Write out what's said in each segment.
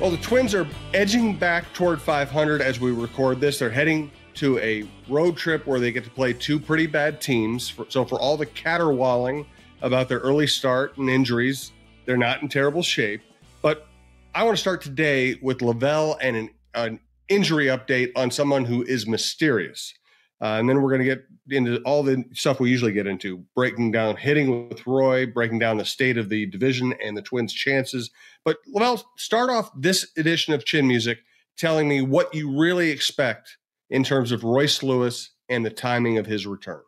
Well, the Twins are edging back toward 500 as we record this. They're heading to a road trip where they get to play two pretty bad teams. So for all the caterwauling about their early start and injuries, they're not in terrible shape. But I want to start today with LaVelle and an injury update on someone who is mysterious. And then we're going to get into all the stuff we usually get into, breaking down hitting with Roy, breaking down the state of the division and the Twins' chances. But LaVelle, start off this edition of Chin Music telling me what you really expect in terms of Royce Lewis and the timing of his return.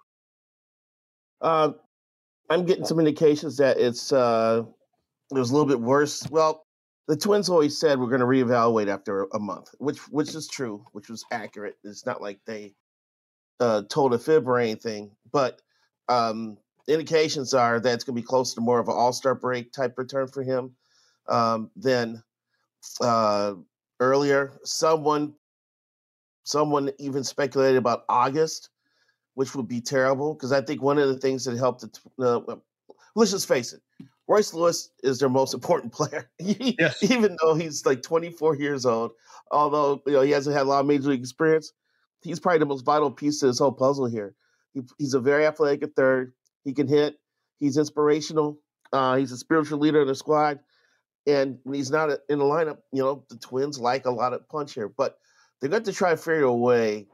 I'm getting some indications that it was a little bit worse. Well, the Twins always said we're going to reevaluate after a month, which is true, which was accurate. It's not like they told a fib or anything, but indications are that it's going to be close to more of an all-star break type return for him than earlier. Someone even speculated about August, which would be terrible, because I think one of the things that helped let's just face it, Royce Lewis is their most important player. Yes. Even though he's like 24 years old, although he hasn't had a lot of major league experience, he's probably the most vital piece to this whole puzzle here. He's a very athletic at third. He can hit. He's inspirational. He's a spiritual leader of the squad. And when he's not in the lineup, the Twins like a lot of punch here. But they're going to try to figure a way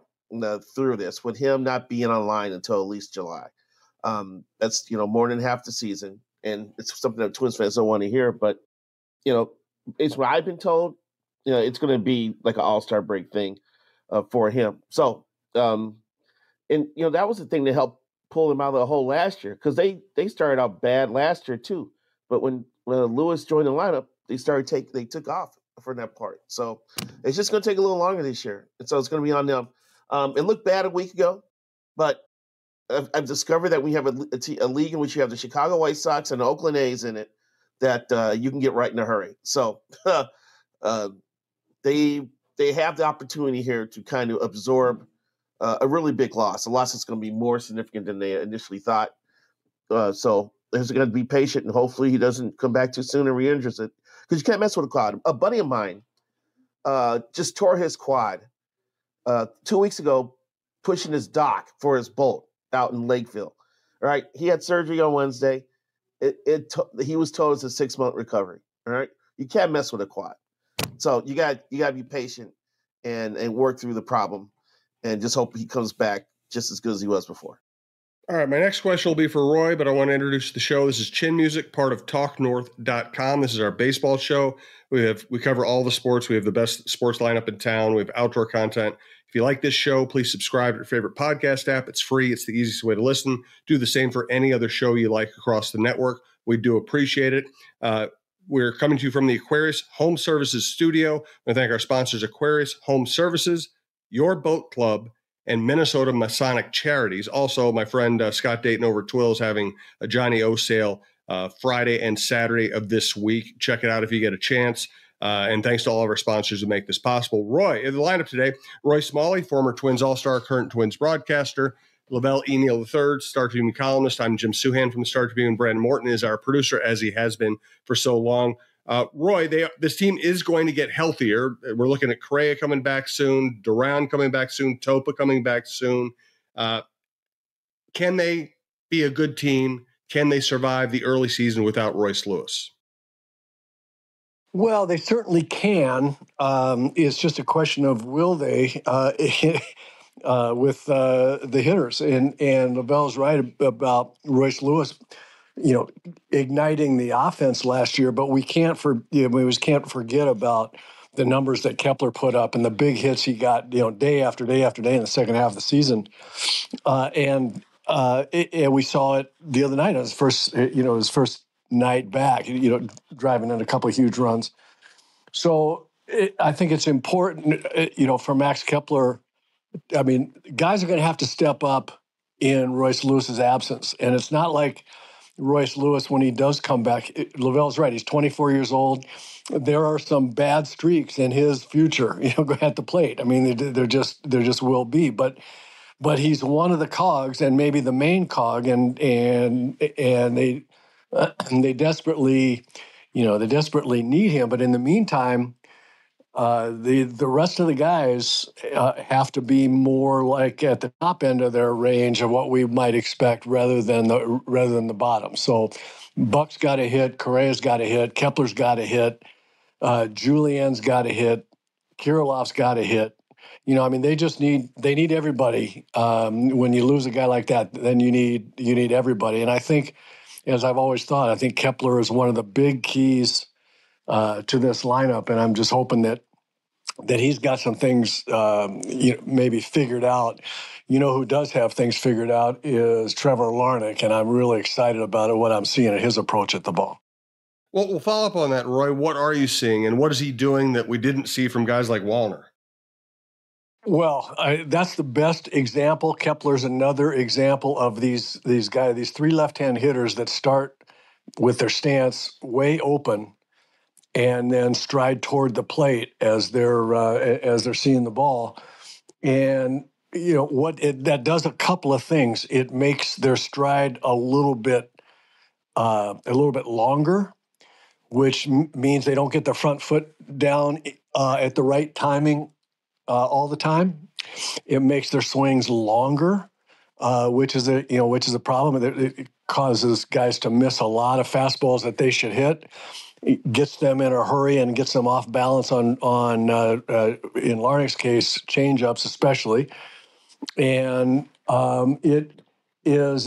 through this with him not being online until at least July. That's, more than half the season. And it's something that Twins fans don't want to hear. But, it's what I've been told. It's going to be like an all-star break thing for him. So, that was the thing that helped pull them out of the hole last year, because they started out bad last year too. But when Lewis joined the lineup, they took off for that part. So it's just going to take a little longer this year. And so it's going to be on them. It looked bad a week ago, but I've discovered that we have a league in which you have the Chicago White Sox and the Oakland A's in it that you can get right in a hurry. So they have the opportunity here to kind of absorb a really big loss, a loss that's going to be more significant than they initially thought. So they're going to be patient, and hopefully he doesn't come back too soon and re-injures it, because you can't mess with a quad. A buddy of mine just tore his quad 2 weeks ago pushing his dock for his bolt out in Lakeville. All right, he had surgery on Wednesday. He was told it's a 6-month recovery. All right, you can't mess with a quad. So you got to be patient and work through the problem, and just hope he comes back just as good as he was before. All right, my next question will be for Roy, but I want to introduce the show. This is Chin Music, part of TalkNorth.com. This is our baseball show. We cover all the sports. We have the best sports lineup in town. We have outdoor content. If you like this show, please subscribe to your favorite podcast app. It's free. It's the easiest way to listen. Do the same for any other show you like across the network. We do appreciate it. We're coming to you from the Aquarius Home Services studio. I thank our sponsors, Aquarius Home Services, Your Boat Club, and Minnesota Masonic Charities. Also, my friend Scott Dayton over at Twill is having a Johnny O sale Friday and Saturday of this week. Check it out if you get a chance. And thanks to all of our sponsors who make this possible. Roy, in the lineup today, Roy Smalley, former Twins All-Star, current Twins broadcaster. LaVelle Neal III, Star Tribune columnist. I'm Jim Souhan from the Star Tribune. Brandon Morton is our producer, as he has been for so long. Roy, this team is going to get healthier. We're looking at Correa coming back soon, Duran coming back soon, Topa coming back soon. Can they be a good team? Can they survive the early season without Royce Lewis? Well, they certainly can. It's just a question of will they with the hitters. And LaVelle's right about Royce Lewis, igniting the offense last year, but we can't forget about the numbers that Kepler put up and the big hits he got, day after day after day in the second half of the season. And we saw it the other night. It was his first night back, driving in a couple of huge runs. So I think it's important, for Max Kepler. I mean, guys are going to have to step up in Royce Lewis's absence. And it's not like Royce Lewis, when he does come back, LaVelle's right. He's 24 years old. There are some bad streaks in his future, at the plate. I mean, there just will be. But he's one of the cogs, and maybe the main cog, and they desperately need him. But in the meantime, The rest of the guys have to be more like at the top end of their range of what we might expect rather than the bottom. So Buck's got to hit, Correa's got to hit, Kepler's got to hit, Julian's got to hit, Kirilov's got to hit. You know, I mean, they need everybody. When you lose a guy like that, then you need everybody. And I think, as I've always thought, I think Kepler is one of the big keys to this lineup, and I'm just hoping that he's got some things maybe figured out. You know, who does have things figured out is Trevor Larnach, and I'm really excited about it, what I'm seeing in his approach at the ball. Well, we'll follow up on that, Roy. What are you seeing, and what is he doing that we didn't see from guys like Wallner? Well, that's the best example. Kepler's another example of these guys, these three left-hand hitters that start with their stance way open and then stride toward the plate as they're seeing the ball. And you know that does a couple of things. It makes their stride a little bit longer, which means they don't get the front foot down at the right timing all the time. It makes their swings longer, which is a problem. It causes guys to miss a lot of fastballs that they should hit. It gets them in a hurry and gets them off balance on in Larnach's case, changeups especially. And it is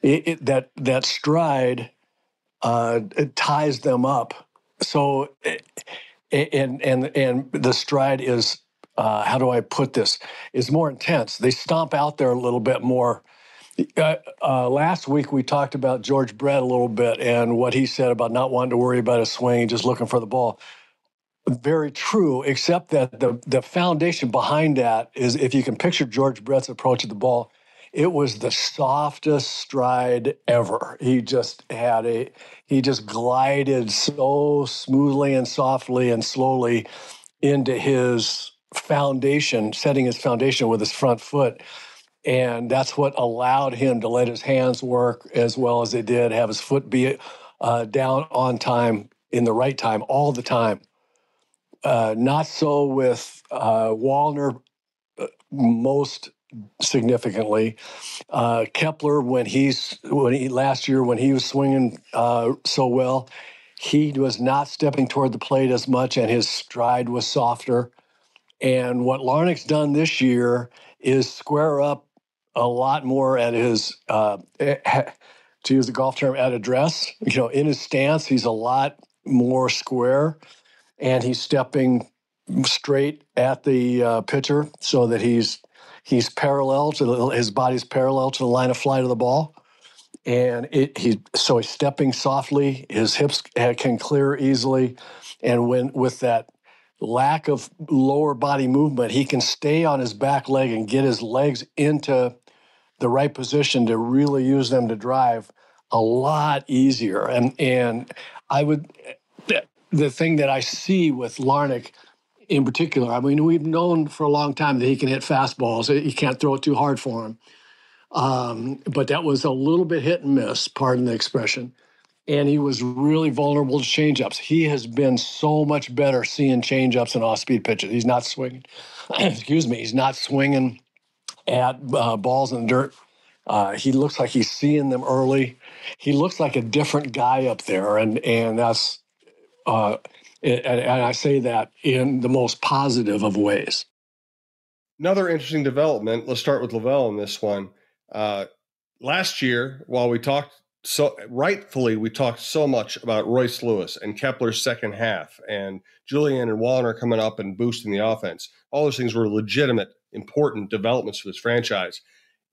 that stride it ties them up. So and the stride is how do I put this? Is more intense. They stomp out there a little bit more. Last week we talked about George Brett a little bit and what he said about not wanting to worry about a swing, just looking for the ball. Very true, except that the foundation behind that is, if you can picture George Brett's approach at the ball, it was the softest stride ever. He just glided so smoothly and softly and slowly into his foundation, setting his foundation with his front foot. And that's what allowed him to let his hands work as well as they did, have his foot be down on time, in the right time, all the time. Not so with Wallner, most significantly. Kepler, when he was swinging so well, he was not stepping toward the plate as much, and his stride was softer. And what Larnach's done this year is square up a lot more at his, to use the golf term, at address. You know, in his stance, he's a lot more square, and he's stepping straight at the pitcher so that he's parallel to his body's parallel to the line of flight of the ball. And he's stepping softly. His hips can clear easily, and with that lack of lower body movement, he can stay on his back leg and get his legs into the right position to really use them to drive a lot easier. And the thing that I see with Larnach in particular, I mean, we've known for a long time that he can hit fastballs. You can't throw it too hard for him. But that was a little bit hit and miss, pardon the expression. And he was really vulnerable to changeups. He has been so much better seeing changeups and off-speed pitches. He's not swinging. He's not swinging at balls in the dirt. He looks like he's seeing them early. He looks like a different guy up there, and that's and I say that in the most positive of ways. Another interesting development. Let's start with LaVelle in this one. Last year, while we talked so much about Royce Lewis and Kepler's second half and Julian and Wallner coming up and boosting the offense, all those things were legitimate, important developments for this franchise.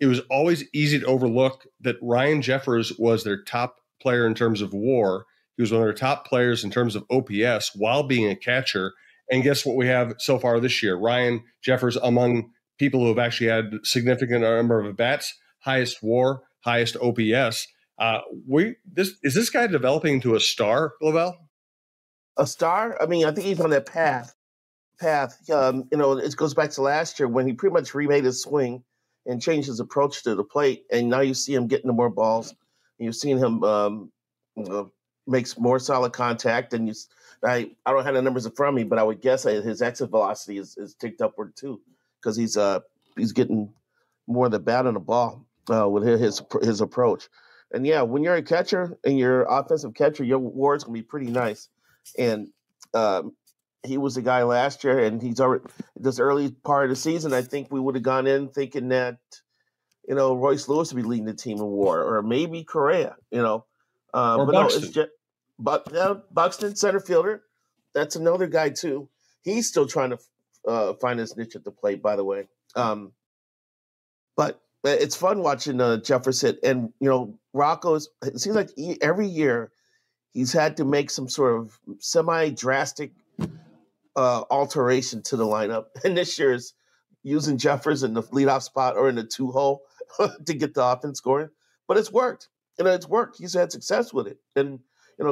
It was always easy to overlook that Ryan Jeffers was their top player in terms of WAR. He was one of their top players in terms of OPS while being a catcher. And guess what we have so far this year? Ryan Jeffers, among people who have actually had a significant number of at-bats, highest WAR, highest OPS. Is this guy developing into a star, LaVelle? A star? I mean, I think he's on that path. It goes back to last year when he pretty much remade his swing and changed his approach to the plate. And now you see him getting more balls. And you've seen him makes more solid contact. And I don't have the numbers in front of me, but I would guess that his exit velocity is ticked upward too, because he's getting more of the bat on the ball with his approach. And yeah, when you're a catcher and you're offensive catcher, your WAR's gonna be pretty nice. And he was the guy last year, and he's already this early part of the season. I think we would have gone in thinking that Royce Lewis would be leading the team in WAR, or maybe Correa. Or but Buxton. No, it's just Buxton, center fielder. That's another guy too. He's still trying to find his niche at the plate, by the way. But it's fun watching Jeffers hit. And, it seems like every year he's had to make some sort of semi-drastic alteration to the lineup. And this year is using Jeffers in the leadoff spot or in the 2-hole to get the offense scoring. But it's worked. It's worked. He's had success with it. And,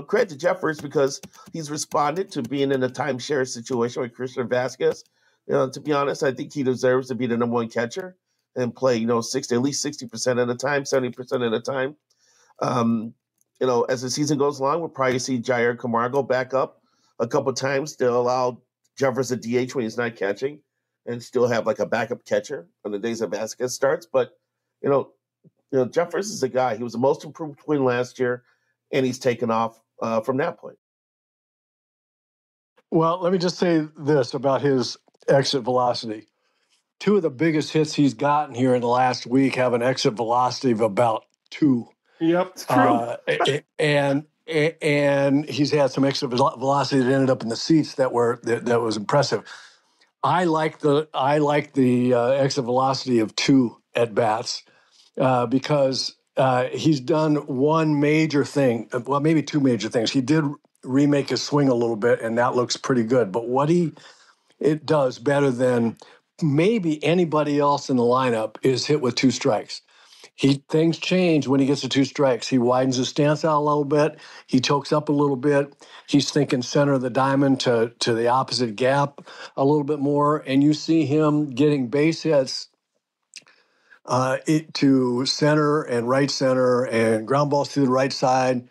credit to Jeffers because he's responded to being in a timeshare situation with Christian Vasquez. To be honest, I think he deserves to be the number one catcher and play, at least 60% of the time, 70% of the time. As the season goes along, we'll probably see Jair Camargo back up a couple of times to allow Jeffers a DH when he's not catching and still have like a backup catcher on the days that Vasquez starts. But, Jeffers is a guy. He was the most improved twin last year, and he's taken off from that point. Well, let me just say this about his exit velocity. 2 of the biggest hits he's gotten here in the last week have an exit velocity of about 2. Yep, it's true. And he's had some exit velocity that ended up in the seats that was impressive. I like the exit velocity of 2 at bats because he's done one major thing, well, maybe 2 major things. He did remake his swing a little bit, and that looks pretty good. But what it does better than maybe anybody else in the lineup is hit with 2 strikes. Things change when he gets to 2 strikes. He widens his stance out a little bit. He chokes up a little bit. He's thinking center of the diamond to the opposite gap a little bit more. And you see him getting base hits to center and right center and ground balls to the right side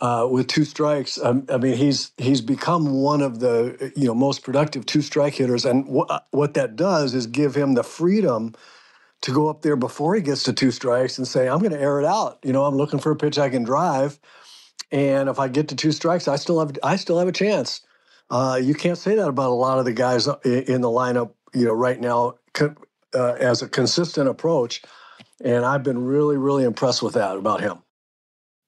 with 2 strikes. I mean, he's become one of the most productive 2-strike hitters. And what that does is give him the freedom to go up there before he gets to 2 strikes and say, I'm going to air it out. I'm looking for a pitch I can drive. And if I get to 2 strikes, I still have a chance. You can't say that about a lot of the guys in the lineup, right now as a consistent approach. And I've been really, really impressed with that about him.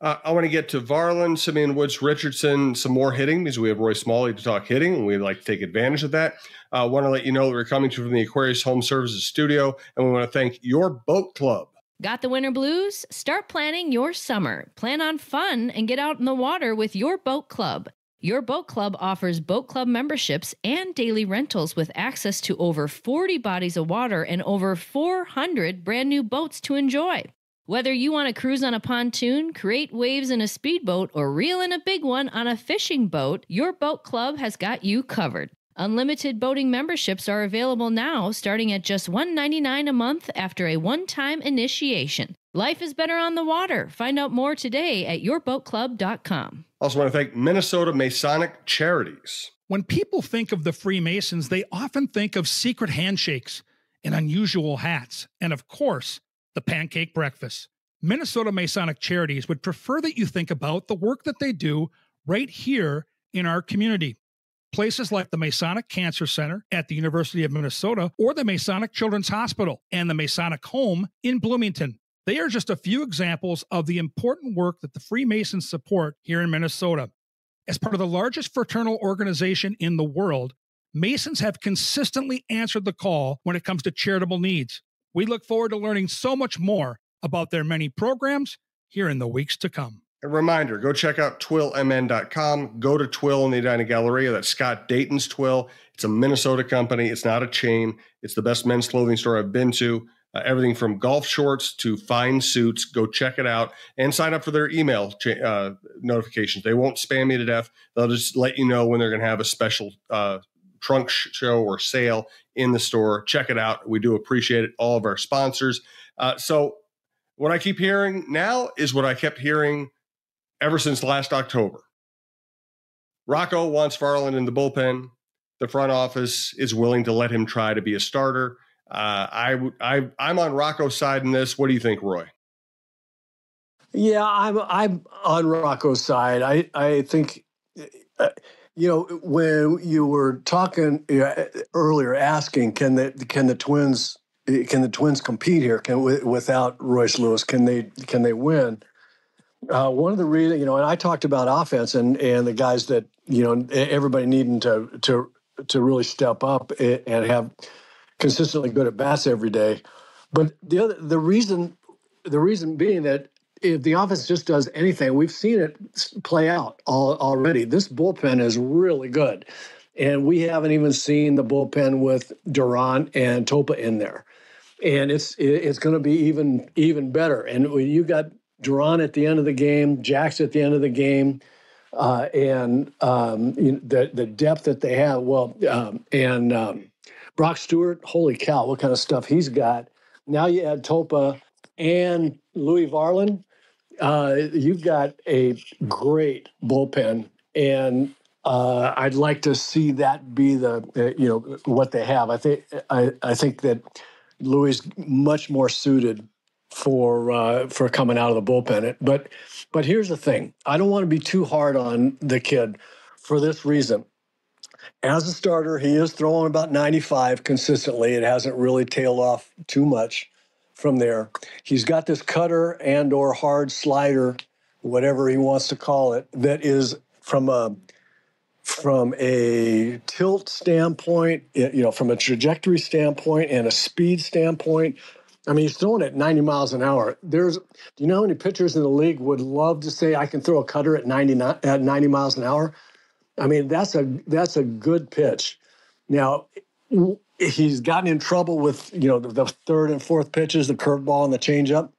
I want to get to Varland, Simeon, Woods-Richardson, some more hitting because we have Roy Smalley to talk hitting, and we'd like to take advantage of that. I want to let you know that we're coming to you from the Aquarius Home Services studio, and we want to thank your boat club. Got the winter blues? Start planning your summer. Plan on fun and get out in the water with your boat club. Your boat club offers boat club memberships and daily rentals with access to over 40 bodies of water and over 400 brand new boats to enjoy. Whether you want to cruise on a pontoon, create waves in a speedboat, or reel in a big one on a fishing boat, your boat club has got you covered. Unlimited boating memberships are available now, starting at just $1.99 a month after a one-time initiation. Life is better on the water. Find out more today at yourboatclub.com. Also want to thank Minnesota Masonic Charities. When people think of the Freemasons, they often think of secret handshakes and unusual hats, and of course, the pancake breakfast. Minnesota Masonic Charities would prefer that you think about the work that they do right here in our community. Places like the Masonic Cancer Center at the University of Minnesota or the Masonic Children's Hospital and the Masonic Home in Bloomington. They are just a few examples of the important work that the Freemasons support here in Minnesota. As part of the largest fraternal organization in the world, Masons have consistently answered the call when it comes to charitable needs. We look forward to learning so much more about their many programs here in the weeks to come. A reminder, go check out twillmn.com. Go to Twill in the Edina Galleria. That's Scott Dayton's Twill. It's a Minnesota company. It's not a chain. It's the best men's clothing store I've been to. Everything from golf shorts to fine suits. Go check it out and sign up for their email notifications. They won't spam you to death. They'll just let you know when they're going to have a special trunk show or sale in the store. Check it out. We do appreciate it. All of our sponsors. So what I keep hearing now is what I kept hearing ever since last October. Rocco wants Varland in the bullpen. The front office is willing to let him try to be a starter. I'm on Rocco's side in this. What do you think, Roy? Yeah, I'm on Rocco's side. I think, when you were talking earlier, asking can the Twins compete here? Without Royce Lewis, can they win? One of the reasons, and I talked about offense and the guys that everybody needing to really step up and have consistently good at bats every day. But the reason being that if the offense just does anything, we've seen it play out already. This bullpen is really good, and we haven't even seen the bullpen with Duran and Topa in there, and it's going to be even better. And when you got Duran at the end of the game, Jax at the end of the game, and the depth that they have. Brock Stewart, holy cow, what kind of stuff he's got. Now you add Topa and Louis Varland. You've got a great bullpen, and I'd like to see that be what they have. I think that Louis is much more suited for coming out of the bullpen. But here's the thing: I don't want to be too hard on the kid for this reason. As a starter, he is throwing about 95 consistently. It hasn't really tailed off too much from there. He's got this cutter and or hard slider, whatever he wants to call it, that is from a tilt standpoint, from a trajectory standpoint and a speed standpoint. I mean, he's throwing at 90 miles an hour. Do you know how many pitchers in the league would love to say, I can throw a cutter at 90 miles an hour? I mean, that's a good pitch. Now, he's gotten in trouble with, the third and fourth pitches, the curveball and the changeup.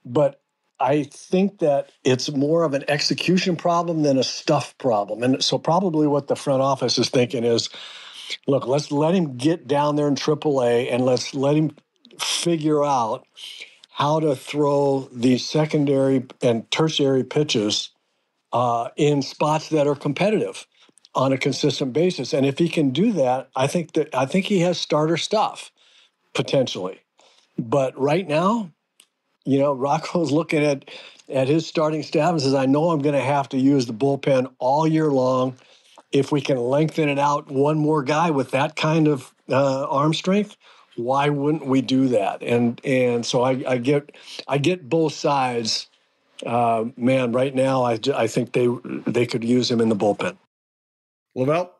But I think that it's more of an execution problem than a stuff problem. And so probably what the front office is thinking is, look, let's let him get down there in AAA and let's let him figure out how to throw these secondary and tertiary pitches in spots that are competitive on a consistent basis. And if he can do that, I think he has starter stuff potentially. But right now, Rocco's looking at his starting staff and says, I know I'm going to have to use the bullpen all year long. If we can lengthen it out one more guy with that kind of arm strength, why wouldn't we do that? And so I get both sides. Man, right now I think they could use him in the bullpen. LaVelle?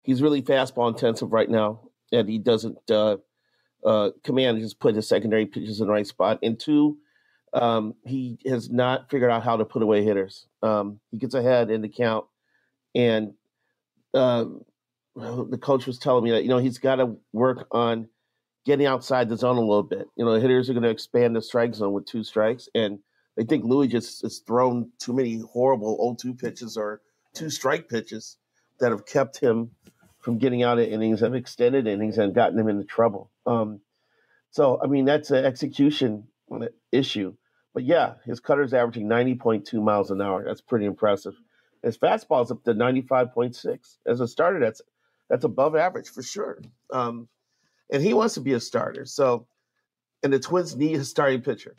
He's really fastball intensive right now, and he doesn't command just put his secondary pitches in the right spot. And two, he has not figured out how to put away hitters. He gets ahead in the count, and the coach was telling me that, he's got to work on getting outside the zone a little bit. Hitters are going to expand the strike zone with 2 strikes, and they think Louis just has thrown too many horrible 0-2 pitches or 2-strike pitches that have kept him from getting out of innings, have extended innings, and gotten him into trouble. So, I mean, that's an execution issue. But, yeah, his cutter's averaging 90.2 miles an hour. That's pretty impressive. His fastball's up to 95.6. As a starter, that's above average for sure. And he wants to be a starter. So, and the Twins need a starting pitcher.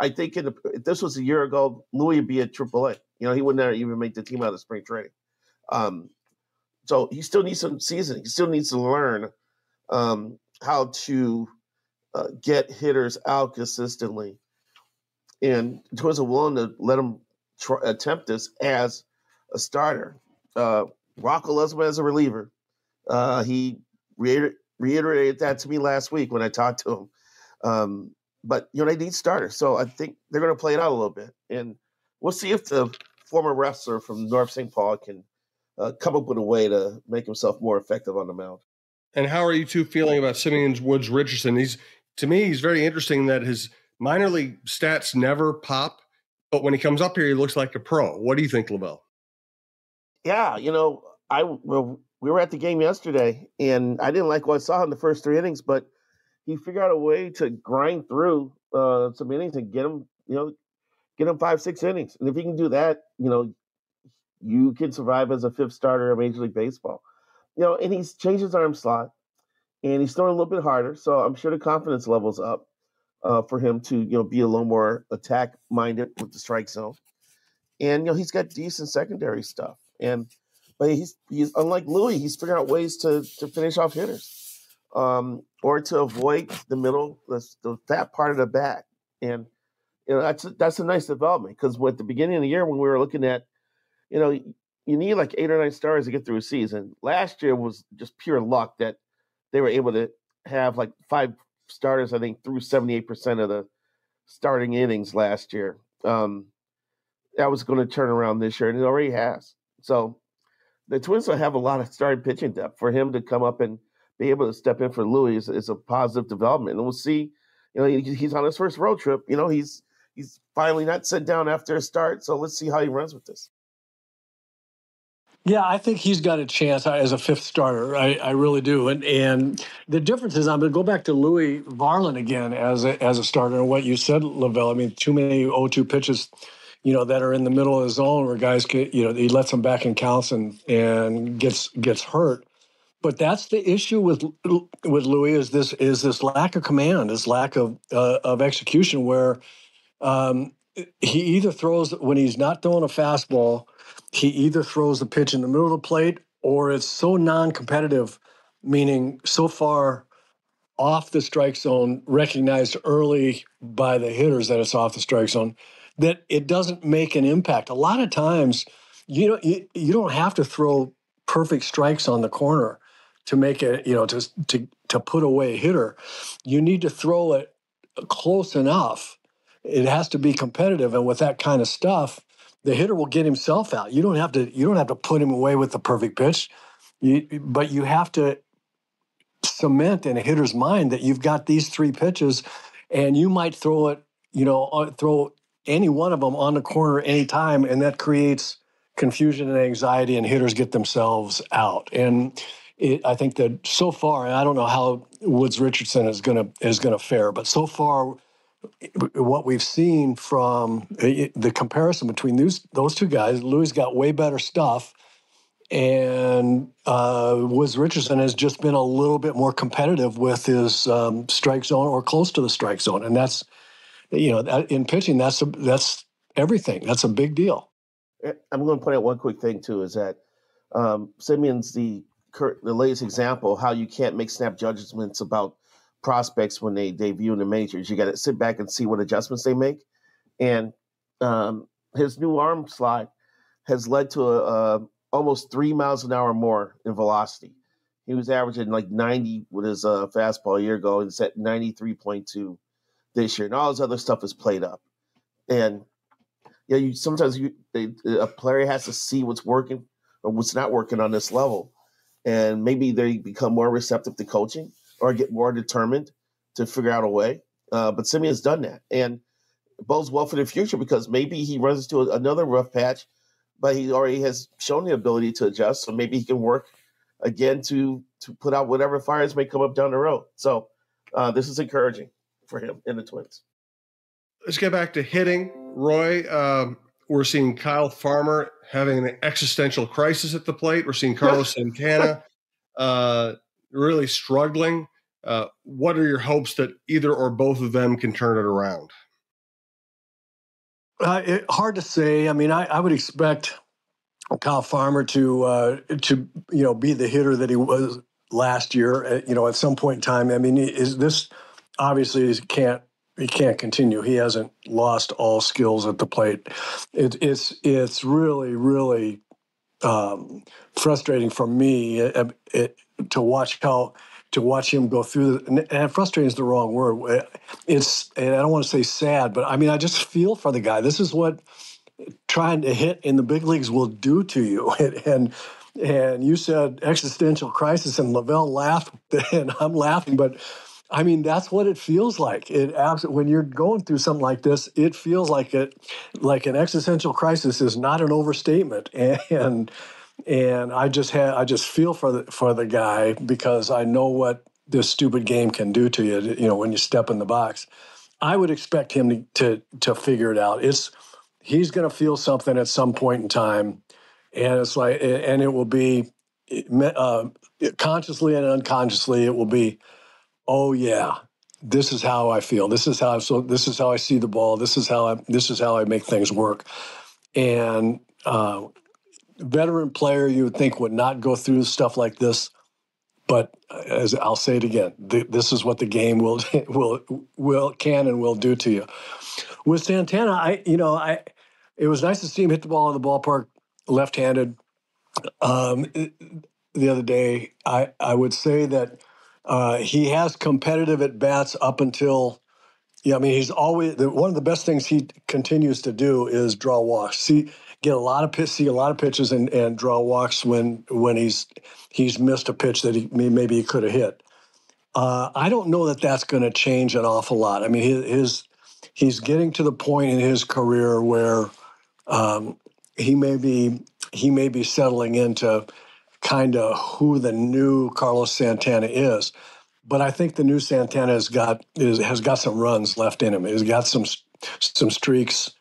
I think if this was a year ago, Louis would be at AAA. He would never even make the team out of spring training. So he still needs some seasoning. He still needs to learn how to get hitters out consistently. And the Twins are willing to let him attempt this as a starter. Rocco loves him as a reliever. He reiterated that to me last week when I talked to him. But, they need starters. So I think they're going to play it out a little bit. And we'll see if the former wrestler from North St. Paul can come up with a way to make himself more effective on the mound. And how are you two feeling about Simeon's Woods-Richardson? To me, he's very interesting that his minor league stats never pop, but when he comes up here, he looks like a pro. What do you think, LaVelle? Yeah, we were at the game yesterday, and I didn't like what I saw in the first 3 innings, but he figured out a way to grind through some innings and get him, get him 5-6 innings. And if he can do that, you can survive as a fifth starter in Major League Baseball. And he's changed his arm slot, and he's throwing a little bit harder. So I'm sure the confidence level's up for him to, be a little more attack-minded with the strike zone. And, he's got decent secondary stuff. But he's unlike Louis, he's figuring out ways to finish off hitters or to avoid the middle, the fat part of the bat. And, that's a nice development because at the beginning of the year when we were looking at, you need like 8 or 9 stars to get through a season. Last year was just pure luck that they were able to have like 5 starters, I think, through 78% of the starting innings last year. That was going to turn around this year, and it already has. So the Twins will have a lot of starting pitching depth. For him to come up and be able to step in for Louis is a positive development. And we'll see, he's on his first road trip. He's finally not sent down after a start, so let's see how he runs with this. Yeah, I think he's got a chance as a fifth starter. I really do. And the difference is I'm going to go back to Louis Varland again as a starter and what you said, LaVelle. I mean, too many 0-2 pitches, that are in the middle of the zone where guys get, he lets them back in counts and gets hurt. But that's the issue with Louis is this lack of command, this lack of execution where he either throws when he's not throwing a fastball. He either throws the pitch in the middle of the plate or it's so non-competitive, meaning so far off the strike zone, recognized early by the hitters that it's off the strike zone, that it doesn't make an impact. A lot of times, you don't have to throw perfect strikes on the corner to make it, to put away a hitter. You need to throw it close enough. It has to be competitive, and with that kind of stuff, the hitter will get himself out. You don't have to put him away with the perfect pitch, but you have to cement in a hitter's mind that you've got these 3 pitches, and you might throw it, throw any one of them on the corner anytime, and that creates confusion and anxiety, and hitters get themselves out. And I think that so far, and I don't know how Woods-Richardson is gonna fare, but so far, what we've seen from the comparison between those two guys, Louis got way better stuff, and Woods-Richardson has just been a little bit more competitive with his strike zone or close to the strike zone, and that's in pitching that's everything. That's a big deal. I'm going to point out one quick thing too is that Simeon's the latest example of how you can't make snap judgments about prospects when they debut in the majors. You got to sit back and see what adjustments they make. And his new arm slide has led to almost 3 miles an hour more in velocity. He was averaging like 90 with his fastball a year ago. He's at 93.2 this year. And all his other stuff is played up. And sometimes a player has to see what's working or what's not working on this level. And maybe they become more receptive to coaching or get more determined to figure out a way. But Simeon's done that. And it bodes well for the future because maybe he runs into another rough patch, but he already has shown the ability to adjust. So maybe he can work again to put out whatever fires may come up down the road. So this is encouraging for him and the Twins. Let's get back to hitting. Roy, we're seeing Kyle Farmer having an existential crisis at the plate. We're seeing Carlos Santana really struggling. What are your hopes that either or both of them can turn it around? Hard to say. I mean, I would expect Kyle Farmer to be the hitter that he was last year. At some point in time. I mean, is this obviously he can't continue. He hasn't lost all skills at the plate. It's really, really frustrating for me to watch him go through. And frustrating is the wrong word. And I don't want to say sad, but I mean, I just feel for the guy. This is what trying to hit in the big leagues will do to you. And you said existential crisis, and LaVelle laughed, and I'm laughing, but I mean, that's what it feels like. When you're going through something like this, it feels like an existential crisis is not an overstatement. And I just feel for the guy because I know what this stupid game can do to you. When you step in the box. I would expect him to figure it out. He's going to feel something at some point in time, and it's like, and it will be consciously and unconsciously. It will be, oh yeah, this is how I feel. This is how I see the ball. This is how I make things work. And veteran player, you would think would not go through stuff like this. But as I'll say it again, this is what the game will can and will do to you. With Santana, it was nice to see him hit the ball in the ballpark left-handed. The other day, I would say that he has competitive at bats up until. Yeah, I mean, he's always one of the best things he continues to do is draw walks. See a lot of pitches and draw walks when he's missed a pitch that maybe he could have hit. I don't know that that's going to change an awful lot. I mean, he's getting to the point in his career where he may be settling into kind of who the new Carlos Santana is. But I think the new Santana has got some runs left in him. He's got some streaks,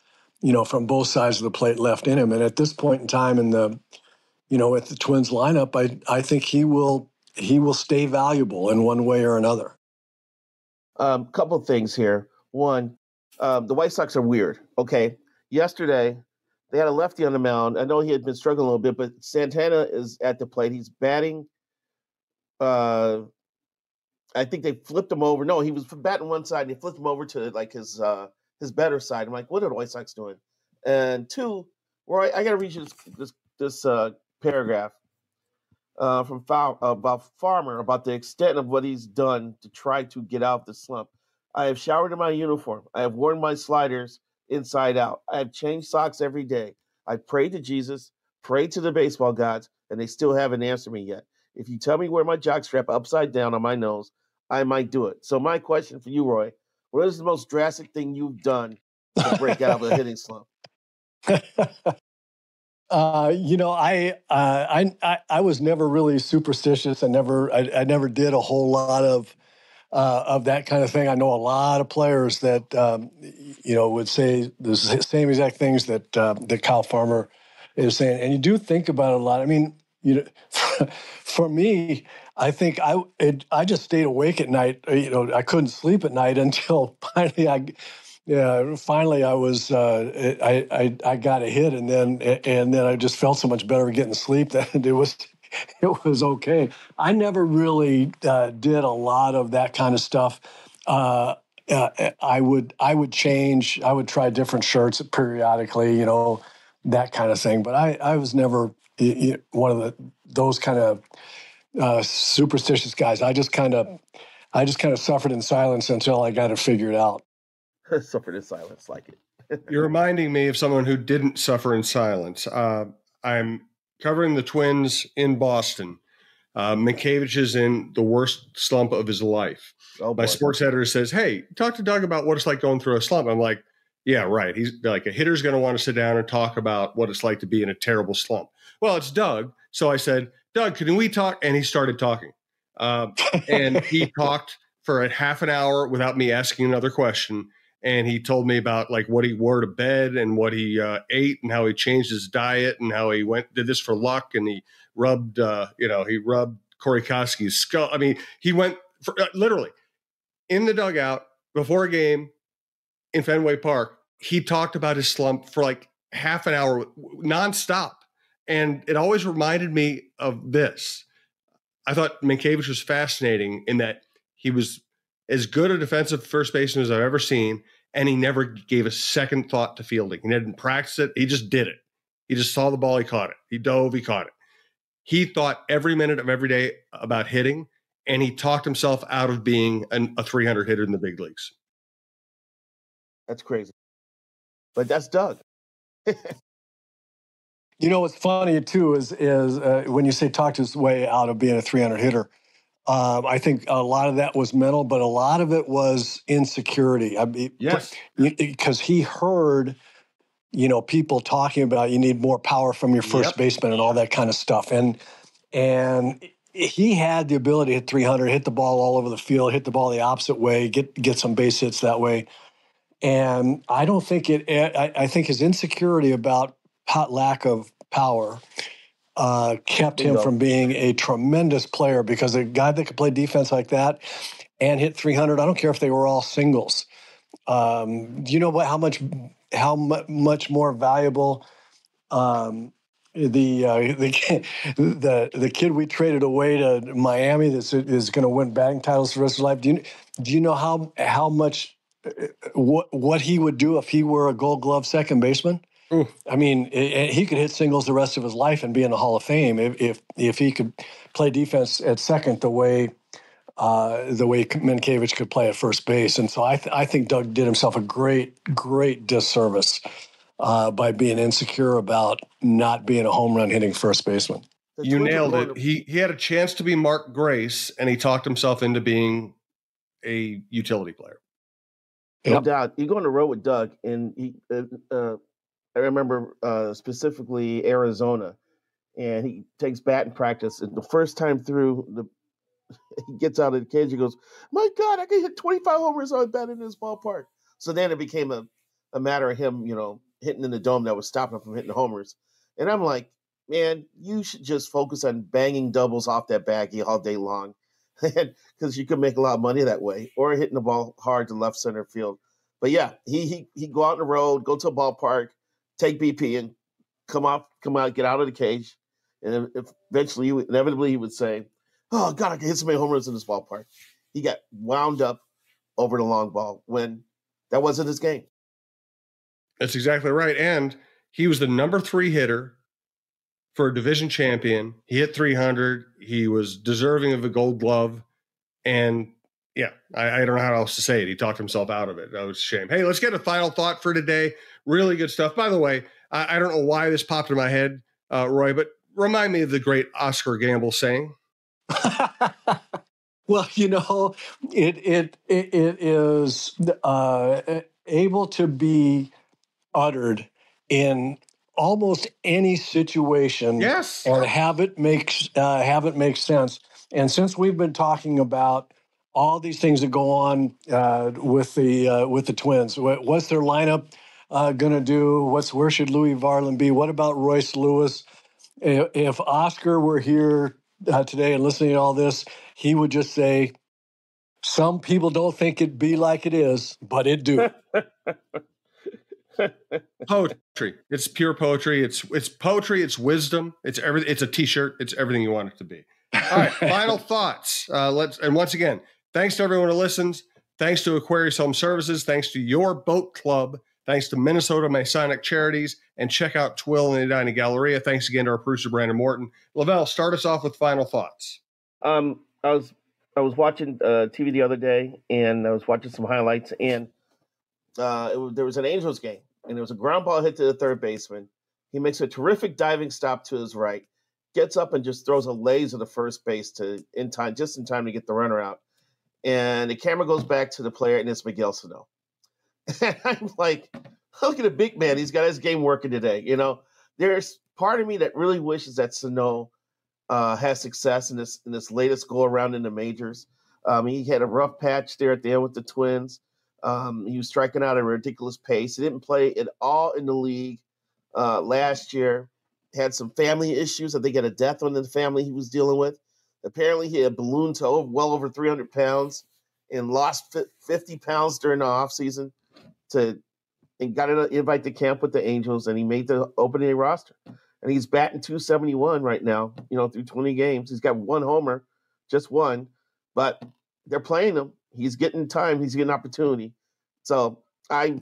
from both sides of the plate left in him. And at this point in time in the, with the Twins lineup, I think he will stay valuable in one way or another. Couple of things here. One, the White Sox are weird. Okay, yesterday they had a lefty on the mound. I know he had been struggling a little bit, but Santana is at the plate. He's batting. I think they flipped him over. No, he was batting one side, and they flipped him over to like his better side. I'm like, what are the White Sox doing? And two, Roy, I got to read you this paragraph about Farmer about the extent of what he's done to try to get out of the slump. I have showered in my uniform. I have worn my sliders inside out. I have changed socks every day. I prayed to Jesus, prayed to the baseball gods, and they still haven't answered me yet. If you tell me where my jockstrap upside down on my nose, I might do it. So my question for you, Roy, what is the most drastic thing you've done to break out of a hitting slump? I was never really superstitious. I never did a whole lot of that kind of thing. I know a lot of players that would say the same exact things that Kyle Farmer is saying, and you do think about it a lot. I mean, for me, I think I just stayed awake at night. I couldn't sleep at night until finally I was I got a hit, and then I just felt so much better getting sleep that it was okay. I never really did a lot of that kind of stuff. I would change. I would try different shirts periodically, that kind of thing. But I was never one of those kind of superstitious guys. I just kind of suffered in silence until I got it figured out. Suffered in silence, like it. You're reminding me of someone who didn't suffer in silence. I'm covering the Twins in Boston. Minkevich is in the worst slump of his life. My sports editor says, "Hey, talk to Doug about what it's like going through a slump." I'm like, "Yeah, right." He's like, a hitter's going to want to sit down and talk about what it's like to be in a terrible slump. Well, it's Doug. So I said, "Doug, can we talk?" And he started talking. And he talked for a half an hour without me asking another question. And he told me about like what he wore to bed and what he ate and how he changed his diet and how he did this for luck. And he rubbed, Corey Koski's skull. I mean, he went literally in the dugout before a game in Fenway Park. He talked about his slump for like half an hour nonstop. And it always reminded me of this. I thought Minkevich was fascinating in that he was as good a defensive first baseman as I've ever seen, and he never gave a second thought to fielding. He didn't practice it. He just did it. He just saw the ball. He caught it. He dove. He caught it. He thought every minute of every day about hitting, and he talked himself out of being a 300 hitter in the big leagues. That's crazy. But that's Doug. What's funny, too, is when you say talked his way out of being a 300 hitter, I think a lot of that was mental, but a lot of it was insecurity. I mean, yes, because he heard, people talking about you need more power from your first baseman and all that kind of stuff. And he had the ability to hit 300, hit the ball all over the field, hit the ball the opposite way, get some base hits that way. And I don't think I think his insecurity about lack of power kept him from being a tremendous player, because a guy that could play defense like that and hit 300, I don't care if they were all singles. Do you know how much more valuable the kid we traded away to Miami that is going to win batting titles for the rest of his life? Do you know how much what he would do if he were a Gold Glove second baseman? Ooh. I mean, he could hit singles the rest of his life and be in the Hall of Fame if he could play defense at second the way Minkiewicz could play at first base. And so I think Doug did himself a great disservice by being insecure about not being a home run hitting first baseman. You nailed it. He had a chance to be Mark Grace, and he talked himself into being a utility player. No doubt. You go on the road with Doug, and I remember specifically Arizona, and he takes batting practice, and the first time through, he gets out of the cage, he goes, "My God, I can hit 25 homers on bat in this ballpark." So then it became a matter of him, hitting in the dome that was stopping him from hitting homers. And I'm like, man, you should just focus on banging doubles off that baggie all day long, because you could make a lot of money that way, or hitting the ball hard to left center field. But yeah, he go out on the road, go to a ballpark, take BP, and come out, get out of the cage, and eventually, inevitably, he would say, "Oh God, I can hit so many home runs in this ballpark." He got wound up over the long ball when that wasn't his game. That's exactly right. And he was the number 3 hitter for a division champion. He hit 300. He was deserving of a Gold Glove. And yeah, I don't know how else to say it. He talked himself out of it. That was a shame. Hey, let's get a final thought for today. Really good stuff. By the way, I don't know why this popped in my head, Roy, but remind me of the great Oscar Gamble saying. Well, it is able to be uttered in almost any situation, yes, and have it make sense. And since we've been talking about all these things that go on with the Twins, what's their lineup going to do? Where should Louis Varland be? What about Royce Lewis? If Oscar were here today and listening to all this, he would just say, "Some people don't think it be like it is, but it do." Poetry. It's pure poetry. It's poetry. It's wisdom. It's everything. It's a T-shirt. It's everything you want it to be. All right. Final thoughts. And once again, thanks to everyone who listens. Thanks to Aquarius Home Services. Thanks to your boat club. Thanks to Minnesota Masonic Charities. And check out Twill and Edina Galleria. Thanks again to our producer, Brandon Morton. LaVelle, start us off with final thoughts. I was watching TV the other day, and I was watching some highlights, and there was an Angels game, and there was a ground ball hit to the third baseman. He makes a terrific diving stop to his right, gets up and just throws a laser to first base just in time to get the runner out. And the camera goes back to the player, and it's Miguel Sano. And I'm like, look at the big man. He's got his game working today. There's part of me that really wishes that Sano has success in this latest go around in the majors. He had a rough patch there at the end with the Twins. He was striking out at a ridiculous pace. He didn't play at all in the league last year. Had some family issues. I think he had a death in the family he was dealing with. Apparently, he had ballooned to well over 300 pounds and lost 50 pounds during the offseason and got an invite to camp with the Angels, and he made the opening day roster. And he's batting .271 right now, through 20 games. He's got 1 homer, just 1, but they're playing him. He's getting time. He's getting opportunity. So I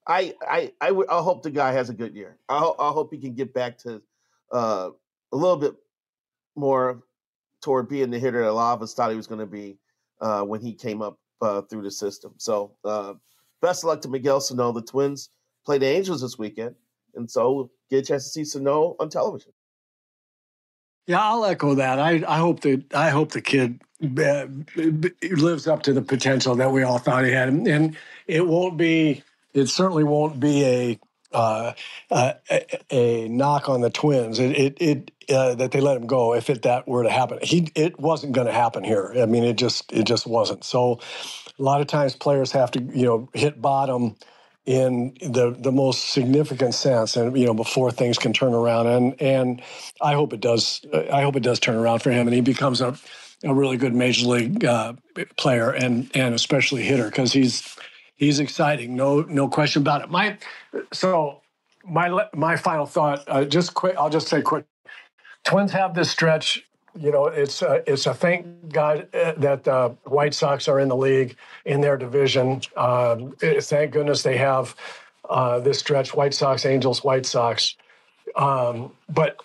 hope the guy has a good year. I hope he can get back to a little bit more toward being the hitter that a lot of us thought he was going to be when he came up through the system. So best of luck to Miguel Sano. The Twins play the Angels this weekend, and so get a chance to see Sano on television. Yeah, I'll echo that. I hope the kid lives up to the potential that we all thought he had, and it certainly won't be a knock on the Twins. That they let him go if that were to happen. It wasn't going to happen here. I mean, it just wasn't. So a lot of times players have to hit bottom in the most significant sense, and before things can turn around, and I hope it does. I hope it does turn around for him, and he becomes a really good major league player and especially hitter, because he's exciting, no question about it. My final thought, just quick. I'll just say quick. Twins have this stretch. It's a thank God that the White Sox are in the league, in their division. Thank goodness they have this stretch: White Sox, Angels, White Sox. But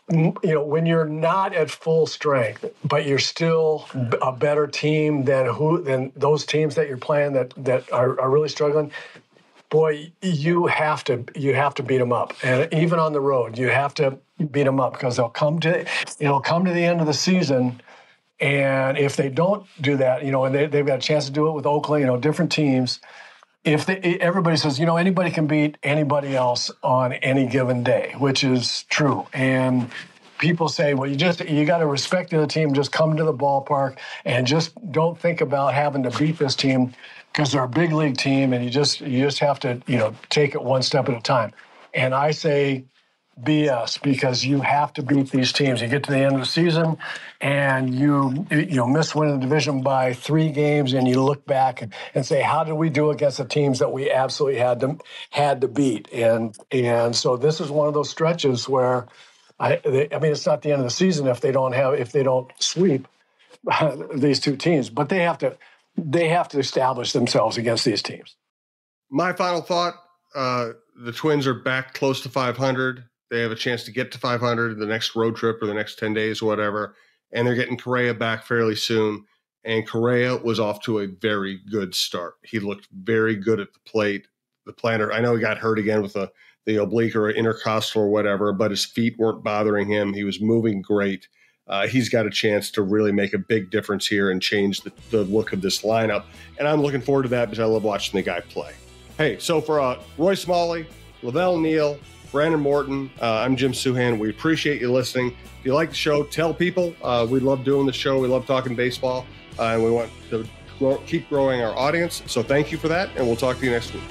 when you're not at full strength, but you're still a better team than those teams that you're playing that are really struggling. Boy, you have to beat them up, and even on the road, you have to beat them up, because it'll come to the end of the season, and if they don't do that, and they've got a chance to do it with Oakland, different teams. Everybody says, anybody can beat anybody else on any given day, which is true, and people say, well, you got to respect the other team, just come to the ballpark, and just don't think about having to beat this team, because they're a big league team, and you just have to take it one step at a time. And I say BS, because you have to beat these teams. You get to the end of the season, and you miss winning the division by 3 games, and you look back and say, how did we do against the teams that we absolutely had to beat? And so this is one of those stretches where I mean, it's not the end of the season if they don't sweep these two teams, but they have to establish themselves against these teams. My final thought: the Twins are back close to 500. They have a chance to get to 500 the next road trip or the next 10 days, or whatever, and they're getting Correa back fairly soon. And Correa was off to a very good start. He looked very good at the plate. The planter, I know he got hurt again with the oblique or intercostal or whatever, but his feet weren't bothering him. He was moving great. He's got a chance to really make a big difference here and change the look of this lineup. And I'm looking forward to that, because I love watching the guy play. Hey, so for Roy Smalley, LaVelle, Neal, Brandon Morton, I'm Jim Souhan. We appreciate you listening. If you like the show, tell people. We love doing the show. We love talking baseball. And we want to keep growing our audience. So thank you for that, and we'll talk to you next week.